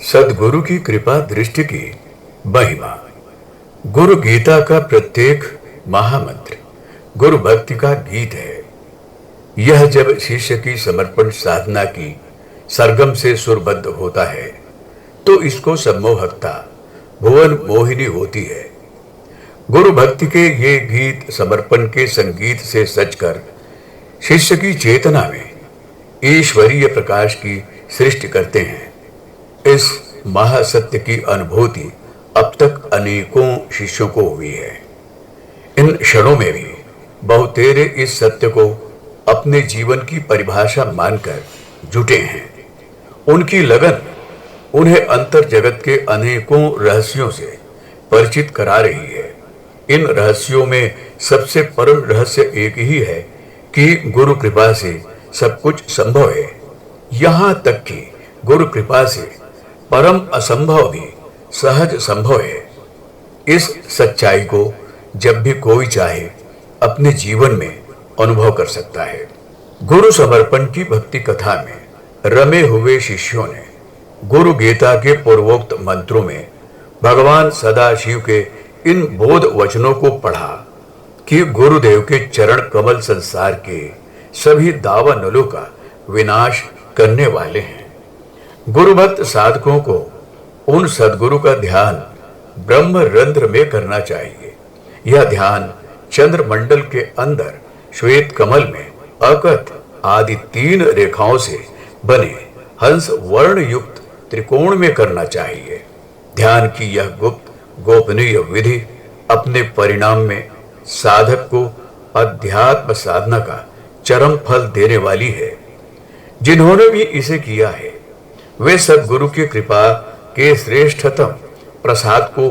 सद्गुरु की कृपा दृष्टि की महिमा। गुरु गीता का प्रत्येक महामंत्र गुरु भक्ति का गीत है। यह जब शिष्य की समर्पण साधना की सरगम से सुरबद्ध होता है तो इसको सम्मोहकता भुवन मोहिनी होती है। गुरु भक्ति के ये गीत समर्पण के संगीत से सजकर शिष्य की चेतना में ईश्वरीय प्रकाश की सृष्टि करते हैं। इस महासत्य की अनुभूति अब तक अनेकों शिष्यों को हुई है। इन क्षणों में भी बहुतेरे इस सत्य को अपने जीवन की परिभाषा मानकर जुटे हैं। उनकी लगन उन्हें अंतर जगत के अनेकों रहस्यों से परिचित करा रही है। इन रहस्यों में सबसे परम रहस्य एक ही है कि गुरु कृपा से सब कुछ संभव है। यहाँ तक कि गुरु कृपा से परम असंभव भी सहज संभव है। इस सच्चाई को जब भी कोई चाहे अपने जीवन में अनुभव कर सकता है। गुरु समर्पण की भक्ति कथा में रमे हुए शिष्यों ने गुरु गीता के पूर्वोक्त मंत्रों में भगवान सदाशिव के इन बोध वचनों को पढ़ा कि गुरुदेव के चरण कमल संसार के सभी दावानलों का विनाश करने वाले हैं। गुरु भक्त साधकों को उन सद्गुरु का ध्यान ब्रह्म रंध्र में करना चाहिए। यह ध्यान चंद्रमंडल के अंदर श्वेत कमल में अकत आदि 3 रेखाओं से बने हंस वर्ण युक्त त्रिकोण में करना चाहिए। ध्यान की यह गुप्त गोपनीय विधि अपने परिणाम में साधक को अध्यात्म साधना का चरम फल देने वाली है। जिन्होंने भी इसे किया है वे सद्गुरु की कृपा के श्रेष्ठतम प्रसाद को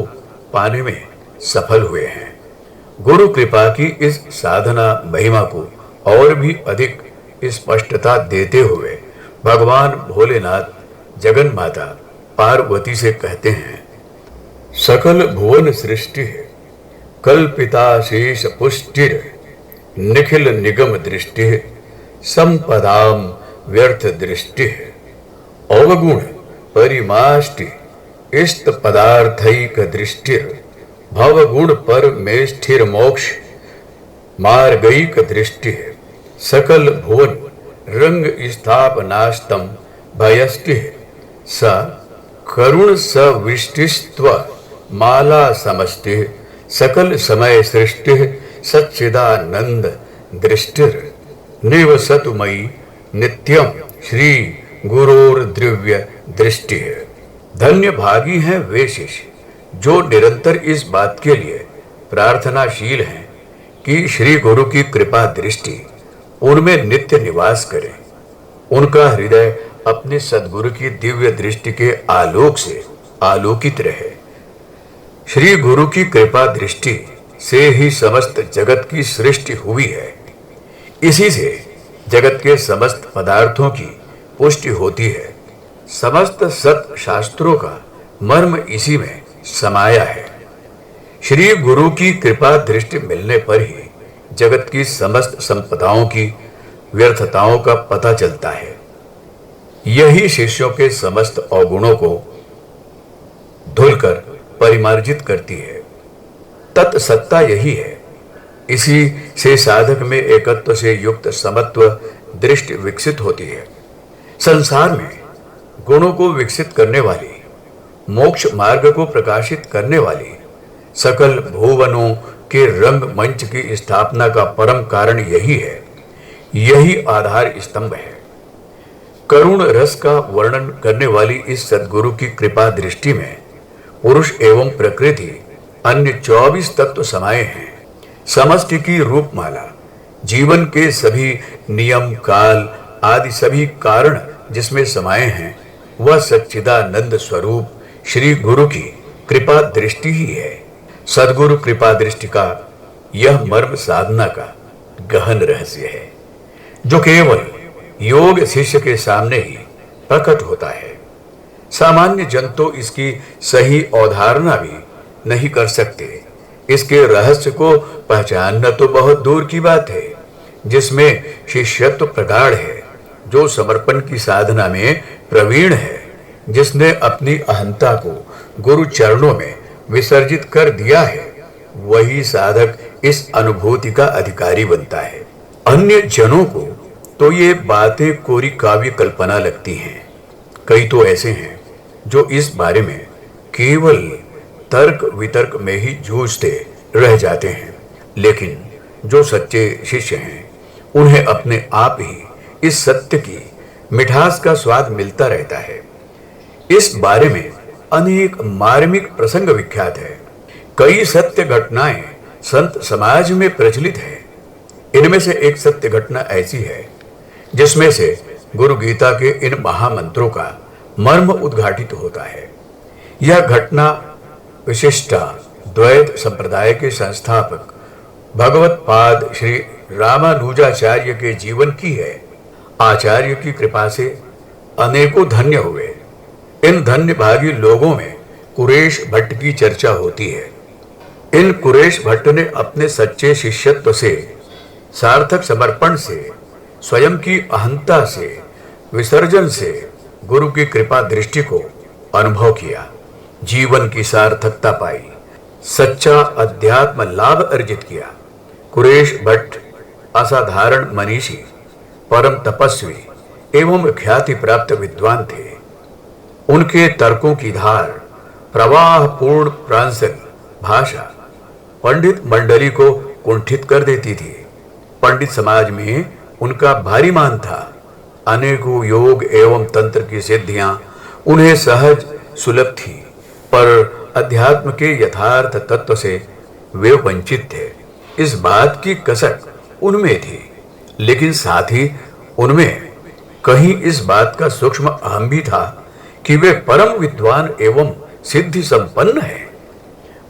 पाने में सफल हुए हैं। गुरु कृपा की इस साधना महिमा को और भी अधिक स्पष्टता देते हुए भगवान भोलेनाथ जगन माता पार्वती से कहते हैं, सकल भुवन सृष्टि कल्पिता शेष पुष्टिर निखिल निगम दृष्टि संपदाम व्यर्थ दृष्टि अवगुण परिमाष्टि इष्ट पदार्थैक दृष्टिर भवगुण पर मेष्ठिर मोक्ष मार्गैक दृष्टि सकल भुवन रंग स्थापनास्तम भयष्टि स करुण सविष्टिस्त्व माला समष्टि सकल समय सृष्टि सच्चिदानंद दृष्टिर निवसतु मयि नित्यम श्री गुरोर द्रव्य दृष्टि है। धन्य भागी हैं वे शिष्य जो निरंतर इस बात के लिए प्रार्थनाशील हैं कि श्री गुरु की कृपा दृष्टि उनमें नित्य निवास करे। उनका हृदय अपने सद्गुरु की दिव्य दृष्टि के आलोक से आलोकित रहे। श्री गुरु की कृपा दृष्टि से ही समस्त जगत की सृष्टि हुई है। इसी से जगत के समस्त पदार्थों की पुष्टि होती है। समस्त सत शास्त्रों का मर्म इसी में समाया है। श्री गुरु की कृपा दृष्टि मिलने पर ही जगत की समस्त संपदाओं की व्यर्थताओं का पता चलता है। यही शिष्यों के समस्त अवगुणों को धुलकर परिमार्जित करती है। तत्सत्ता यही है। इसी से साधक में एकत्व से युक्त समत्व दृष्टि विकसित होती है। संसार में गुणों को विकसित करने वाली, मोक्ष मार्ग को प्रकाशित करने वाली, सकल भुवनों के रंग मंच की स्थापना का परम कारण यही है। यही आधार स्तंभ है। करुण रस का वर्णन करने वाली इस सद्गुरु की कृपा दृष्टि में पुरुष एवं प्रकृति अन्य 24 तत्व समाये हैं। समष्टि की रूपमाला जीवन के सभी नियम काल आदि सभी कारण जिसमें समाये हैं वह सच्चिदानंद स्वरूप श्री गुरु की कृपा दृष्टि ही है। सद्गुरु कृपा दृष्टि का यह मर्म साधना का गहन रहस्य है जो केवल योग शिष्य के सामने ही प्रकट होता है। सामान्य जन तो इसकी सही अवधारणा भी नहीं कर सकते। इसके रहस्य को पहचानना तो बहुत दूर की बात है। जिसमें शिष्यत्व प्रगाढ़ है, जो समर्पण की साधना में प्रवीण है, जिसने अपनी अहंता को गुरु चरणों में विसर्जित कर दिया है, वही साधक इस अनुभूति का अधिकारी बनता है। अन्य जनों को तो ये बातें कोरी काव्य कल्पना लगती हैं। कई तो ऐसे हैं जो इस बारे में केवल तर्क वितर्क में ही जूझते रह जाते हैं, लेकिन जो सच्चे शिष्य हैं उन्हें अपने आप ही इस सत्य की मिठास का स्वाद मिलता रहता है। इस बारे में अनेक मार्मिक प्रसंग विख्यात है। कई सत्य घटनाएं संत समाज में प्रचलित है। इनमें से एक सत्य घटना ऐसी है जिसमें से गुरु गीता के इन महामंत्रों का मर्म उद्घाटित होता है। यह घटना विशिष्टा द्वैत संप्रदाय के संस्थापक भगवत पाद श्री रामानुजाचार्य के जीवन की है। आचार्य की कृपा से अनेकों धन्य हुए। इन धन्य भागी लोगों में कुरेश भट्ट की चर्चा होती है। इन कुरेश भट्ट ने अपने सच्चे शिष्यत्व से, सार्थक समर्पण से, स्वयं की अहंता से, विसर्जन से गुरु की कृपा दृष्टि को अनुभव किया, जीवन की सार्थकता पाई, सच्चा अध्यात्म लाभ अर्जित किया। कुरेश भट्ट असाधारण मनीषी, परम तपस्वी एवं ख्याति प्राप्त विद्वान थे। उनके तर्कों की धार, प्रवाह पूर्ण प्रांसल भाषा पंडित मंडली को कुंठित कर देती थी। पंडित समाज में उनका भारी मान था। अनेकों योग एवं तंत्र की सिद्धियां उन्हें सहज सुलभ थी, पर अध्यात्म के यथार्थ तत्व से वे वंचित थे। इस बात की कसक उनमें थी, लेकिन साथ ही उनमें कहीं इस बात का सूक्ष्म अहम भी था कि वे परम विद्वान एवं सिद्धि संपन्न है।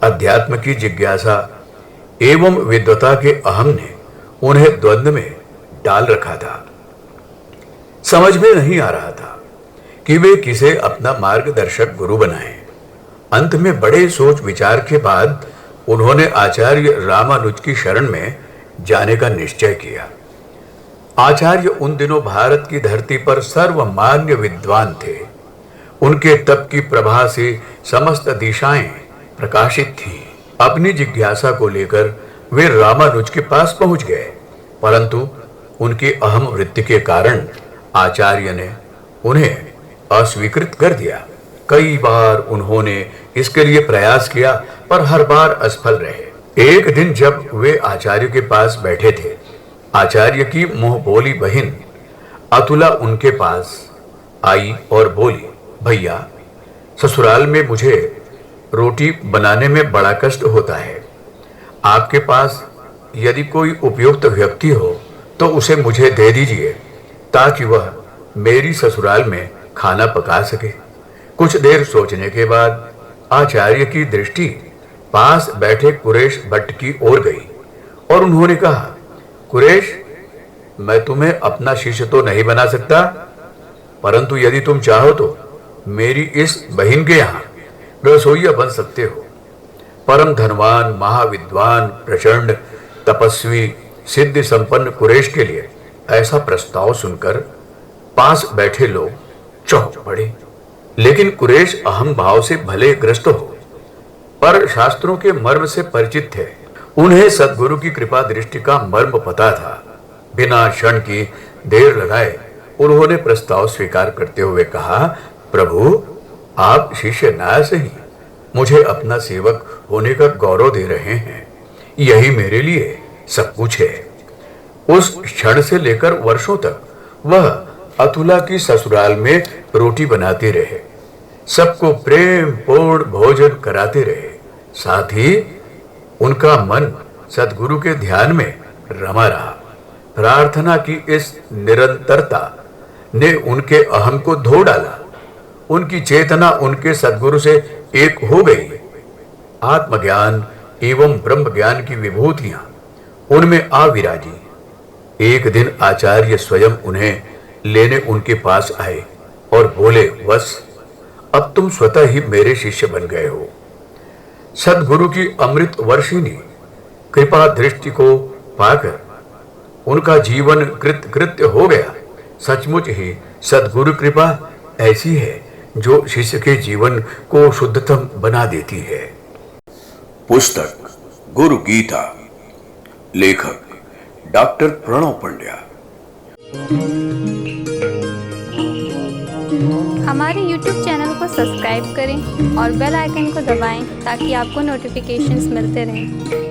अध्यात्म की जिज्ञासा एवं विद्वता के अहम ने उन्हें द्वंद्व में डाल रखा था। समझ में नहीं आ रहा था कि वे किसे अपना मार्गदर्शक गुरु बनाएं। अंत में बड़े सोच विचार के बाद उन्होंने आचार्य रामानुज की शरण में जाने का निश्चय किया। आचार्य उन दिनों भारत की धरती पर सर्वमान्य विद्वान थे। उनके तप की प्रभा से समस्त दिशाएं प्रकाशित थीं। अपनी जिज्ञासा को लेकर वे रामानुज के पास पहुंच गए, परंतु उनकी अहम वृत्ति के कारण आचार्य ने उन्हें अस्वीकृत कर दिया। कई बार उन्होंने इसके लिए प्रयास किया, पर हर बार असफल रहे। एक दिन जब वे आचार्य के पास बैठे थे, आचार्य की मुंह बोली बहन अतुला उनके पास आई और बोली, भैया, ससुराल में मुझे रोटी बनाने में बड़ा कष्ट होता है। आपके पास यदि कोई उपयुक्त व्यक्ति हो तो उसे मुझे दे दीजिए, ताकि वह मेरी ससुराल में खाना पका सके। कुछ देर सोचने के बाद आचार्य की दृष्टि पास बैठे कुरेश भट्ट की ओर गई और उन्होंने कहा, कुरेश, मैं तुम्हें अपना शिष्य तो नहीं बना सकता, परंतु यदि तुम चाहो तो मेरी इस बहन के यहाँ रसोइया बन सकते हो। परम धनवान, महाविद्वान, प्रचंड तपस्वी, सिद्धि संपन्न कुरेश के लिए ऐसा प्रस्ताव सुनकर पास बैठे लोग चौंक पड़े। लेकिन कुरेश अहम भाव से भले ग्रस्त हो, पर शास्त्रों के मर्म से परिचित थे। उन्हें सद्गुरु की कृपा दृष्टि का मर्म पता था। बिना क्षण की देर लगाए उन्होंने प्रस्ताव स्वीकार करते हुए कहा, प्रभु, आप शिष्य ना सही, मुझे अपना सेवक होने का गौरव दे रहे हैं। यही मेरे लिए सब कुछ है। उस क्षण से लेकर वर्षों तक वह अतुला की ससुराल में रोटी बनाते रहे, सबको प्रेम पूर्ण भोजन कराते रहे। साथ ही उनका मन सद्गुरु के ध्यान में रमा रहा। प्रार्थना की इस निरंतरता ने उनके अहम को धो डाला। उनकी चेतना उनके सद्गुरु से एक हो गई। आत्मज्ञान एवं ब्रह्म ज्ञान की विभूतियां उनमें आ विराजी। एक दिन आचार्य स्वयं उन्हें लेने उनके पास आए और बोले, बस अब तुम स्वतः ही मेरे शिष्य बन गए हो। सद्गुरु की अमृत वर्षिणी कृपा दृष्टि को पाकर उनका जीवन कृत्य हो गया। सचमुच ही सद्गुरु कृपा ऐसी है जो शिष्य के जीवन को शुद्धतम बना देती है। पुस्तक गुरु गीता, लेखक डॉक्टर प्रणव पंड्या। हमारे YouTube चैनल को सब्सक्राइब करें और बेल आइकन को दबाएं ताकि आपको नोटिफिकेशंस मिलते रहें।